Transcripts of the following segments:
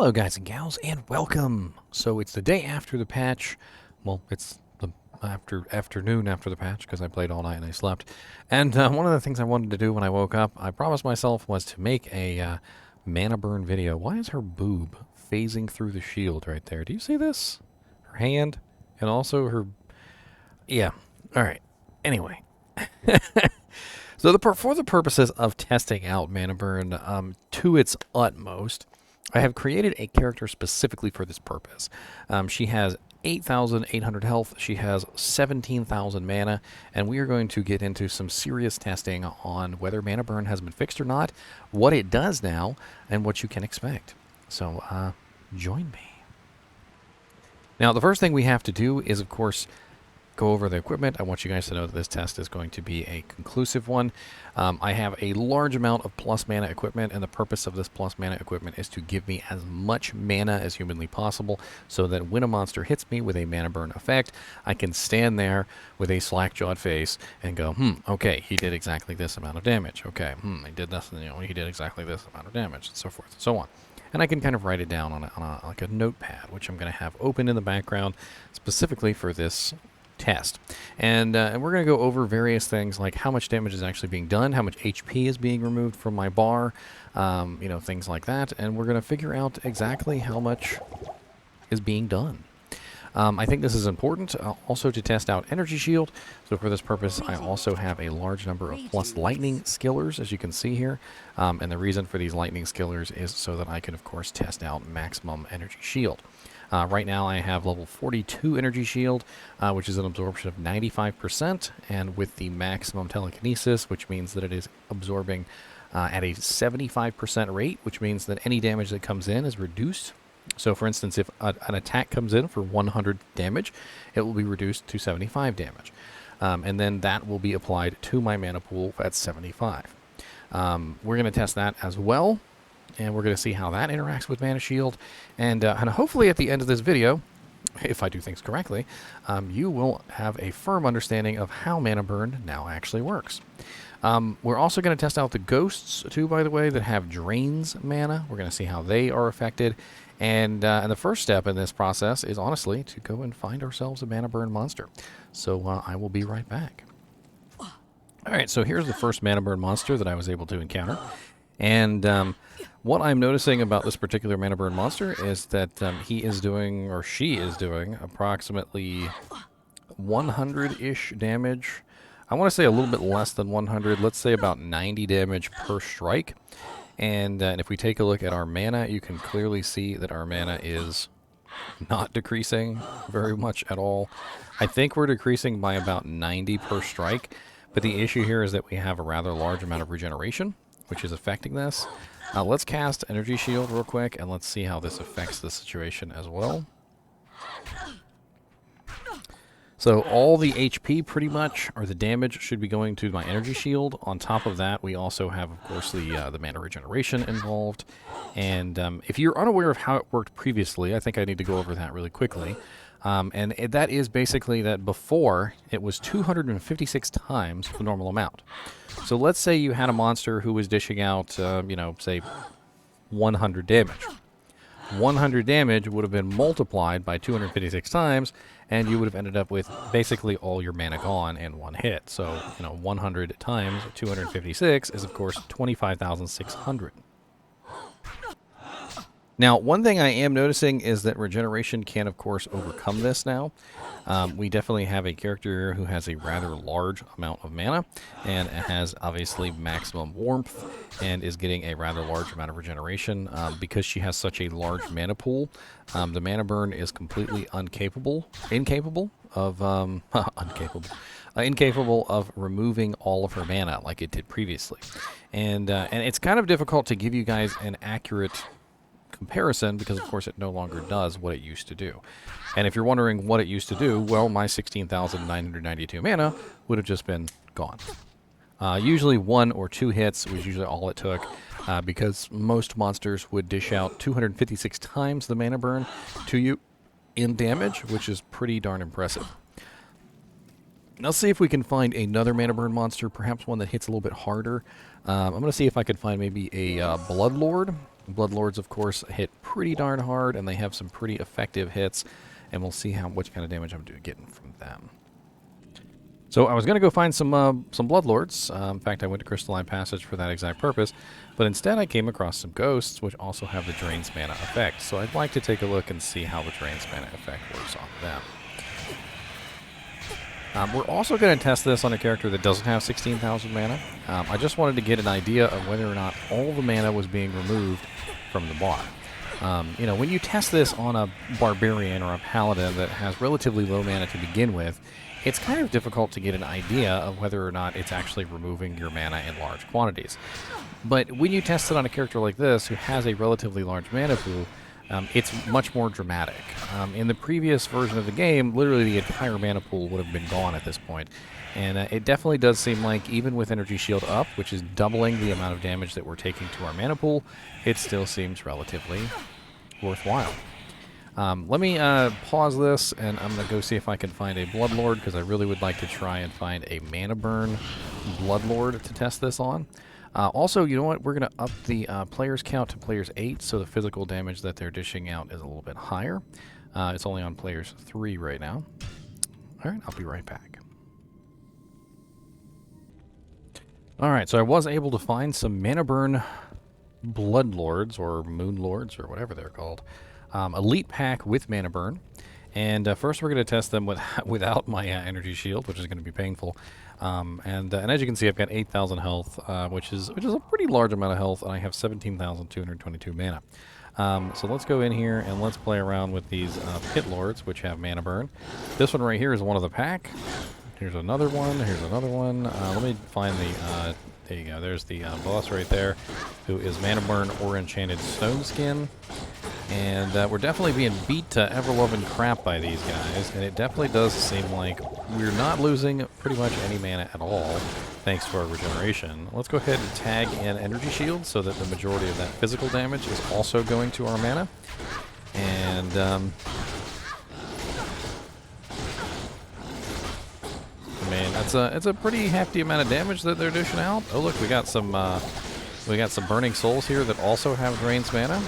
Hello guys and gals, and welcome! So it's the day after the patch. Well, it's the afternoon after the patch, because I played all night and I slept. And one of the things I wanted to do when I woke up, I promised myself, was to make a mana burn video. Why is her boob phasing through the shield right there? Do you see this? Her hand, and also her... Yeah, alright. Anyway. So for the purposes of testing out mana burn to its utmost, I have created a character specifically for this purpose. She has 8,800 health, she has 17,000 mana, and we are going to get into some serious testing on whether mana burn has been fixed or not, what it does now, and what you can expect. So, join me. Now, the first thing we have to do is, of course, go over the equipment. I want you guys to know that this test is going to be a conclusive one. I have a large amount of plus mana equipment, and the purpose of this plus mana equipment is to give me as much mana as humanly possible, so that when a monster hits me with a mana burn effect, I can stand there with a slack-jawed face and go, okay, he did exactly this amount of damage. Okay, he did this, he did exactly this amount of damage, and so forth and so on. And I can kind of write it down on like a notepad, which I'm going to have open in the background specifically for this test. And we're going to go over various things like how much damage is actually being done, how much HP is being removed from my bar, things like that. And we're going to figure out exactly how much is being done. I think this is important also to test out energy shield. So for this purpose, I also have a large number of plus lightning skillers, as you can see here. And the reason for these lightning skillers is so that I can, of course, test out maximum energy shield. Right now I have level 42 energy shield, which is an absorption of 95%, and with the maximum telekinesis, which means that it is absorbing at a 75% rate, which means that any damage that comes in is reduced. So for instance, if an attack comes in for 100 damage, it will be reduced to 75 damage. And then that will be applied to my mana pool at 75. We're going to test that as well. And we're going to see how that interacts with Mana Shield. And hopefully at the end of this video, if I do things correctly, you will have a firm understanding of how Mana Burn now actually works. We're also going to test out the ghosts, too, by the way, that have drains mana. We're going to see how they are affected. And the first step in this process is, honestly, to go and find ourselves a Mana Burn monster. So I will be right back. Alright, so here's the first Mana Burn monster that I was able to encounter. And what I'm noticing about this particular Mana Burn monster is that he is doing, or she is doing, approximately 100-ish damage. I want to say a little bit less than 100. Let's say about 90 damage per strike. And if we take a look at our mana, you can clearly see that our mana is not decreasing very much at all. I think we're decreasing by about 90 per strike. But the issue here is that we have a rather large amount of regeneration, which is affecting this. Let's cast Energy Shield real quick, and let's see how this affects the situation as well. So all the HP, pretty much, or the damage, should be going to my Energy Shield. On top of that, we also have, of course, the Mana Regeneration involved. And if you're unaware of how it worked previously, I think I need to go over that really quickly. And that is basically that before, it was 256 times the normal amount. So let's say you had a monster who was dishing out, say 100 damage. 100 damage would have been multiplied by 256 times, and you would have ended up with basically all your mana gone in one hit. So, 100 times 256 is, of course, 25,600. Now, one thing I am noticing is that Regeneration can, of course, overcome this now. We definitely have a character who has a rather large amount of mana, and has, obviously, maximum warmth, and is getting a rather large amount of regeneration. Because she has such a large mana pool, the Mana Burn is completely incapable of removing all of her mana like it did previously. And it's kind of difficult to give you guys an accurate comparison, because of course it no longer does what it used to do. And if you're wondering what it used to do, well, my 16,992 mana would have just been gone. Usually 1 or 2 hits was usually all it took, because most monsters would dish out 256 times the Mana Burn to you in damage, which is pretty darn impressive. Let's see if we can find another mana burn monster, perhaps one that hits a little bit harder. I'm going to see if I could find maybe a Bloodlord. Bloodlords, of course, hit pretty darn hard, and they have some pretty effective hits, and we'll see which kind of damage I'm getting from them. So I was going to go find some Bloodlords. In fact, I went to Crystalline Passage for that exact purpose, but instead I came across some Ghosts, which also have the Drains Mana effect. So I'd like to take a look and see how the Drains Mana effect works on them. We're also going to test this on a character that doesn't have 16,000 mana. I just wanted to get an idea of whether or not all the mana was being removed from the bot. You know, when you test this on a Barbarian or a Paladin that has relatively low mana to begin with, it's kind of difficult to get an idea of whether or not it's actually removing your mana in large quantities. But when you test it on a character like this, who has a relatively large mana pool, it's much more dramatic. In the previous version of the game, literally the entire mana pool would have been gone at this point. And it definitely does seem like, even with Energy Shield up, which is doubling the amount of damage that we're taking to our mana pool, it still seems relatively worthwhile. Let me pause this, and I'm going to go see if I can find a Bloodlord, because I really would like to try and find a Mana Burn Bloodlord to test this on. Also, you know what? We're going to up the players count to players 8, so the physical damage that they're dishing out is a little bit higher. It's only on players 3 right now. All right, I'll be right back. All right, so I was able to find some Mana Burn Bloodlords, or Moonlords, or whatever they're called. Elite pack with Mana Burn. And first we're going to test them without my Energy Shield, which is going to be painful. And as you can see, I've got 8,000 health, which is a pretty large amount of health, and I have 17,222 mana. So let's go in here and let's play around with these Pit Lords, which have Mana Burn. This one right here is one of the pack. Here's another one. Here's another one. Let me find the... there you go. There's the boss right there, who is Mana Burn or Enchanted Stone Skin. And we're definitely being beat to ever-loving crap by these guys, and it definitely does seem like we're not losing pretty much any mana at all, thanks to our regeneration. Let's go ahead and tag in Energy Shield so that the majority of that physical damage is also going to our mana. And I mean, it's a pretty hefty amount of damage that they're dishing out. Oh look, we got some Burning Souls here that also have Drains Mana.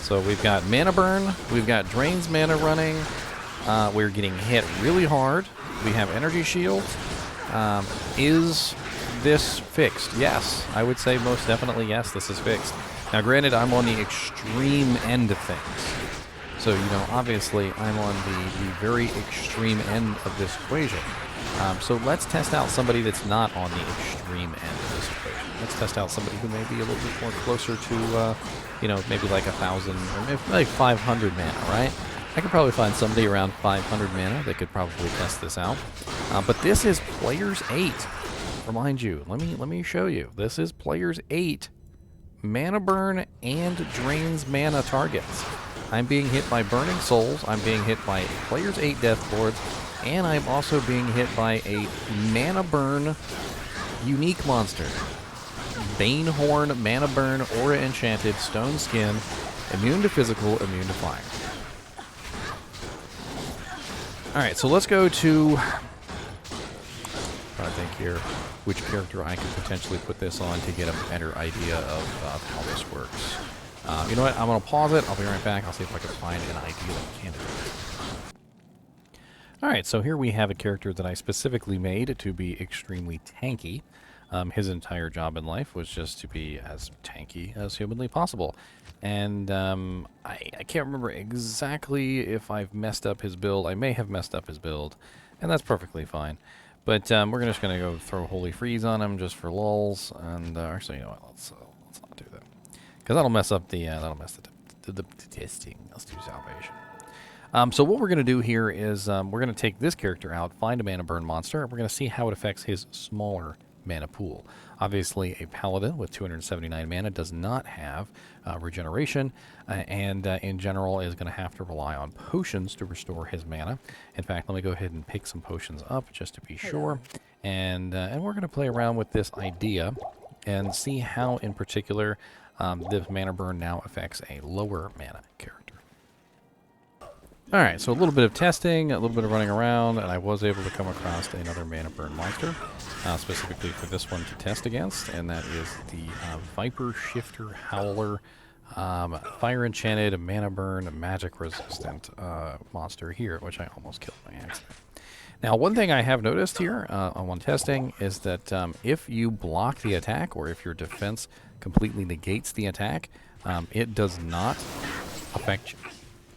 So we've got Mana Burn, we've got Drains Mana running, we're getting hit really hard, we have Energy Shield. Is this fixed? Yes, I would say most definitely yes, this is fixed. Now granted, I'm on the extreme end of things. So, you know, obviously I'm on the very extreme end of this equation. So let's test out somebody that's not on the extreme end of this equation. Let's test out somebody who may be a little bit more closer to, you know, maybe like 1,000 or maybe like 500 mana, right? I could probably find somebody around 500 mana that could probably test this out. But this is players 8. Remind you, let me show you. This is players 8 Mana Burn and Drains Mana targets. I'm being hit by Burning Souls. I'm being hit by players 8 Death Lords. And I'm also being hit by a Mana Burn unique monster. Banehorn, Mana Burn, Aura Enchanted, Stone Skin, immune to physical, immune to fire. Alright, so let's go to... I think here, which character I could potentially put this on to get a better idea of how this works. You know what, I'm going to pause it, I'll be right back, I'll see if I can find an ideal candidate. Alright, so here we have a character that I specifically made to be extremely tanky. His entire job in life was just to be as tanky as humanly possible. And I can't remember exactly if I've messed up his build. I may have messed up his build, and that's perfectly fine. But we're just going to go throw Holy Freeze on him just for lulz. And actually, you know what? Let's not do that, because that'll mess up the the testing. Let's do Salvation. So what we're going to do here is we're going to take this character out, find a Mana Burn monster, and we're going to see how it affects his smaller mana pool. Obviously, a Paladin with 279 mana does not have Regeneration, and in general is going to have to rely on potions to restore his mana. In fact, let me go ahead and pick some potions up just to be sure, and we're going to play around with this idea and see how, in particular, this Mana Burn now affects a lower mana character. Alright, so a little bit of testing, a little bit of running around, and I was able to come across another mana burn monster, specifically for this one to test against, and that is the Viper Shifter Howler, fire enchanted, mana burn, magic resistant monster here, which I almost killed by accident. Now, one thing I have noticed here on testing is that if you block the attack, or if your defense completely negates the attack, it does not affect you.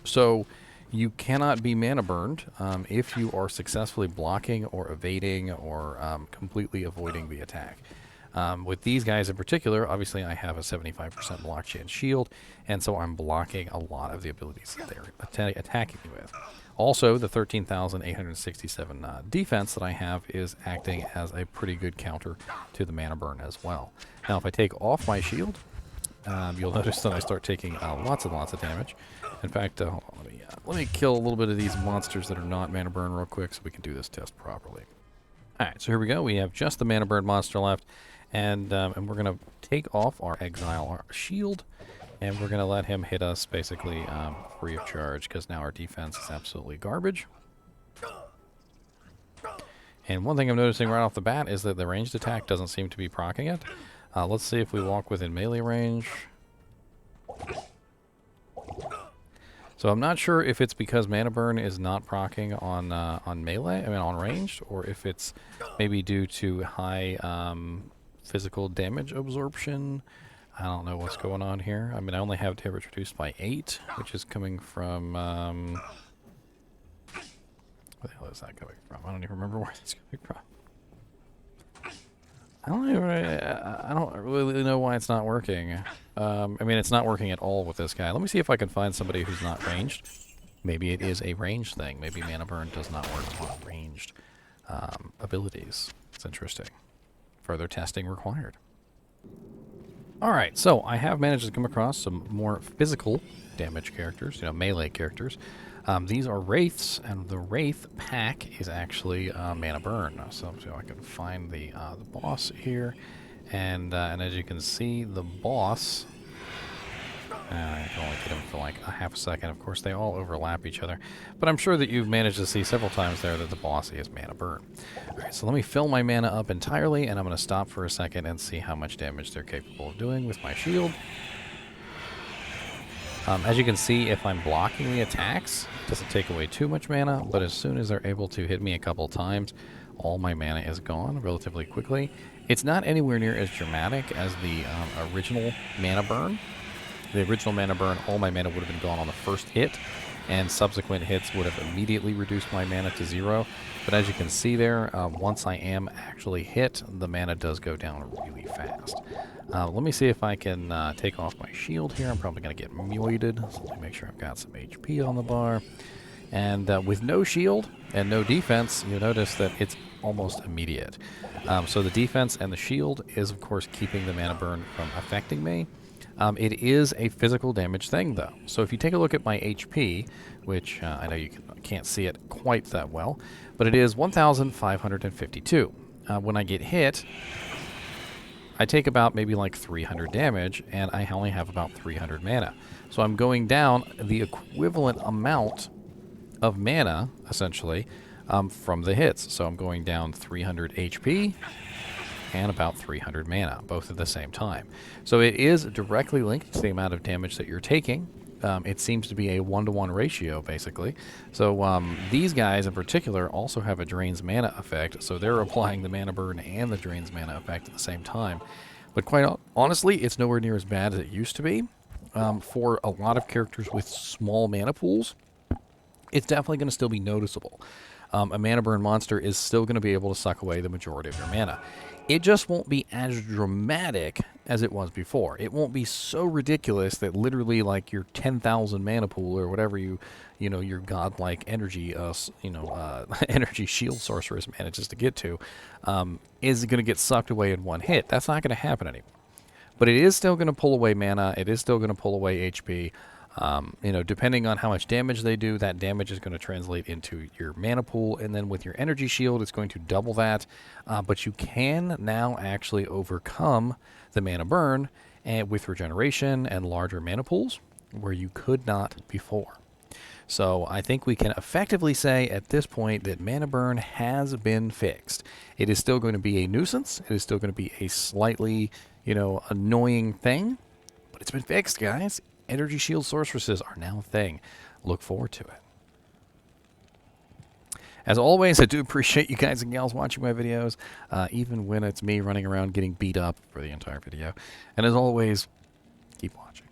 So you cannot be mana burned if you are successfully blocking or evading or completely avoiding the attack. With these guys in particular, obviously I have a 75% block chance shield, and so I'm blocking a lot of the abilities that they're attacking me with. Also, the 13,867 defense that I have is acting as a pretty good counter to the mana burn as well. Now, if I take off my shield, you'll notice that I start taking lots and lots of damage. In fact, hold on, let me kill a little bit of these monsters that are not mana burn real quick so we can do this test properly. Alright, so here we go. We have just the mana burn monster left, and we're going to take off our exile our shield, and we're going to let him hit us basically free of charge, because now our defense is absolutely garbage. And one thing I'm noticing right off the bat is that the ranged attack doesn't seem to be proccing it. Let's see if we walk within melee range. So I'm not sure if it's because mana burn is not proccing on melee, I mean on ranged, or if it's maybe due to high physical damage absorption. I don't know what's going on here. I mean, I only have damage reduced by 8, which is coming from where the hell is that coming from? I don't even remember where it's coming from. I don't really know why it's not working. I mean, it's not working at all with this guy. Let me see if I can find somebody who's not ranged. Maybe it is a ranged thing. Maybe mana burn does not work on ranged abilities. It's interesting. Further testing required. Alright, so I have managed to come across some more physical damage characters, melee characters. These are Wraiths, and the Wraith pack is actually mana burn. So I can find the boss here, and as you can see, the boss, I can only get him for like a half a second. Of course, they all overlap each other, but I'm sure that you've managed to see several times there that the boss is mana burn. Alright, so let me fill my mana up entirely, and I'm going to stop for a second and see how much damage they're capable of doing with my shield. As you can see, if I'm blocking the attacks, it doesn't take away too much mana, but as soon as they're able to hit me a couple times, all my mana is gone relatively quickly. It's not anywhere near as dramatic as the original mana burn. The original mana burn, all my mana would have been gone on the first hit, and subsequent hits would have immediately reduced my mana to 0. But as you can see there, once I am actually hit, the mana does go down really fast. Let me see if I can take off my shield here. I'm probably going to get muted, so let me make sure I've got some HP on the bar. And with no shield and no defense, you'll notice that it's almost immediate. So the defense and the shield is, of course, keeping the mana burn from affecting me. It is a physical damage thing, though. So if you take a look at my HP, which I know you can't see it quite that well, but it is 1,552. When I get hit, I take about maybe like 300 damage, and I only have about 300 mana. So I'm going down the equivalent amount of mana, essentially, from the hits. So I'm going down 300 HP and about 300 mana, both at the same time. So it is directly linked to the amount of damage that you're taking. It seems to be a 1-to-1 ratio, basically. So these guys in particular also have a drains mana effect, so they're applying the mana burn and the drains mana effect at the same time. But quite honestly, it's nowhere near as bad as it used to be. For a lot of characters with small mana pools, it's definitely going to still be noticeable. A mana burn monster is still going to be able to suck away the majority of your mana. It just won't be as dramatic as it was before. It won't be so ridiculous that literally like your 10,000 mana pool or whatever your godlike energy, energy shield sorceress manages to get to, is going to get sucked away in one hit. That's not going to happen anymore. But it is still going to pull away mana. It is still going to pull away HP. Depending on how much damage they do, that damage is going to translate into your mana pool, and then with your energy shield, it's going to double that. But you can now actually overcome the mana burn with regeneration and larger mana pools, where you could not before. So I think we can effectively say at this point that mana burn has been fixed. It is still going to be a nuisance. It is still going to be a slightly, annoying thing. But it's been fixed, guys. Energy shield sorceresses are now a thing. Look forward to it. As always, I do appreciate you guys and gals watching my videos, even when it's me running around getting beat up for the entire video. And as always, keep watching.